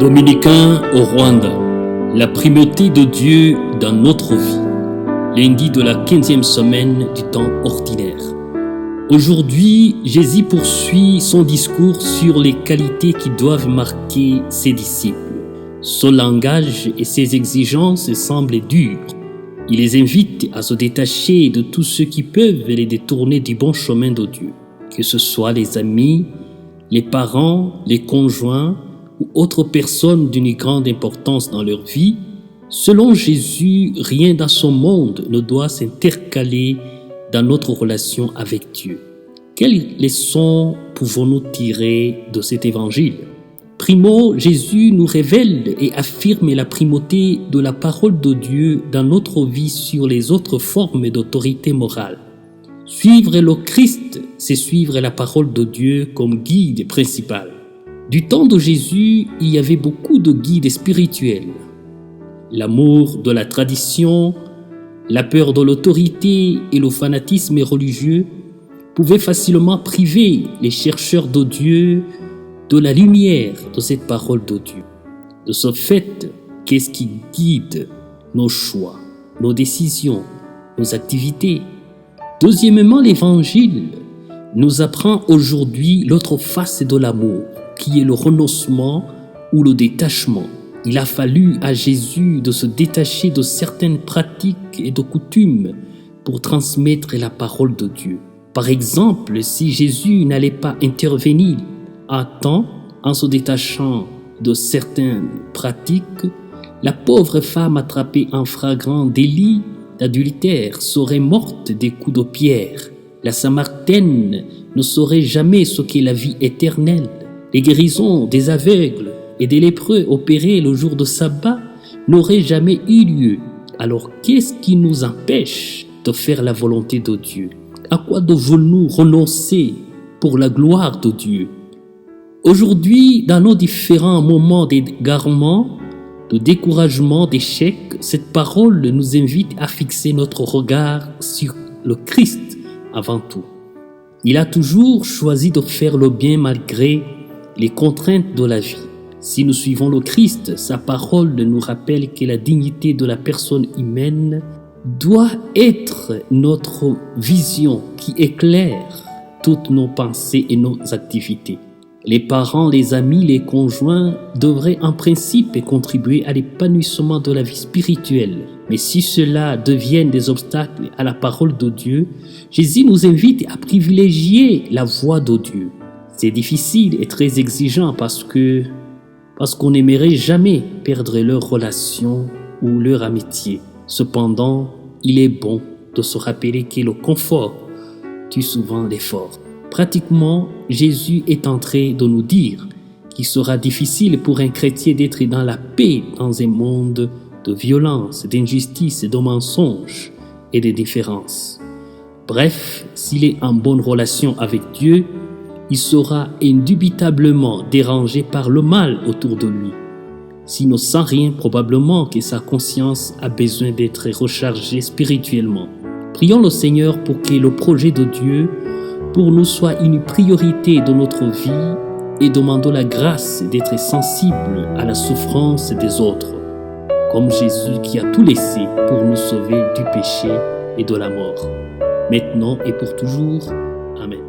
Dominicains au Rwanda, la primauté de Dieu dans notre vie. Lundi de la 15e semaine du temps ordinaire. Aujourd'hui, Jésus poursuit son discours sur les qualités qui doivent marquer ses disciples. Son langage et ses exigences semblent durs. Il les invite à se détacher de tous ceux qui peuvent les détourner du bon chemin de Dieu, que ce soit les amis, les parents, les conjoints ou autres personnes d'une grande importance dans leur vie. Selon Jésus, rien dans ce monde ne doit s'intercaler dans notre relation avec Dieu. Quelles leçons pouvons-nous tirer de cet évangile? Primo, Jésus nous révèle et affirme la primauté de la parole de Dieu dans notre vie sur les autres formes d'autorité morale. Suivre le Christ, c'est suivre la parole de Dieu comme guide principal. Du temps de Jésus, il y avait beaucoup de guides spirituels. L'amour de la tradition, la peur de l'autorité et le fanatisme religieux pouvaient facilement priver les chercheurs de Dieu de la lumière de cette parole de Dieu. De ce fait, qu'est-ce qui guide nos choix, nos décisions, nos activités? Deuxièmement, l'Évangile nous apprend aujourd'hui l'autre face de l'amour, qui est le renoncement ou le détachement. Il a fallu à Jésus de se détacher de certaines pratiques et de coutumes pour transmettre la parole de Dieu. Par exemple, si Jésus n'allait pas intervenir à temps en se détachant de certaines pratiques, la pauvre femme attrapée en flagrant délit d'adultère serait morte des coups de pierre. La Samaritaine ne saurait jamais ce qu'est la vie éternelle. Les guérisons des aveugles et des lépreux opérées le jour de sabbat n'auraient jamais eu lieu. Alors qu'est-ce qui nous empêche de faire la volonté de Dieu? À quoi devons-nous renoncer pour la gloire de Dieu? Aujourd'hui, dans nos différents moments d'égarement, de découragement, d'échec, cette parole nous invite à fixer notre regard sur le Christ avant tout. Il a toujours choisi de faire le bien malgré les contraintes de la vie. Si nous suivons le Christ, sa parole nous rappelle que la dignité de la personne humaine doit être notre vision qui éclaire toutes nos pensées et nos activités. Les parents, les amis, les conjoints devraient en principe contribuer à l'épanouissement de la vie spirituelle. Mais si cela devient des obstacles à la parole de Dieu, Jésus nous invite à privilégier la voix de Dieu. C'est difficile et très exigeant parce qu'on n'aimerait jamais perdre leur relation ou leur amitié. Cependant, il est bon de se rappeler que le confort tue souvent l'effort. Pratiquement, Jésus est en train de nous dire qu'il sera difficile pour un chrétien d'être dans la paix dans un monde de violence, d'injustice, de mensonges et de différences. Bref, s'il est en bonne relation avec Dieu, il sera indubitablement dérangé par le mal autour de lui. S'il ne sent rien, probablement que sa conscience a besoin d'être rechargée spirituellement. Prions le Seigneur pour que le projet de Dieu pour nous soit une priorité de notre vie et demandons la grâce d'être sensible à la souffrance des autres, comme Jésus qui a tout laissé pour nous sauver du péché et de la mort, maintenant et pour toujours. Amen.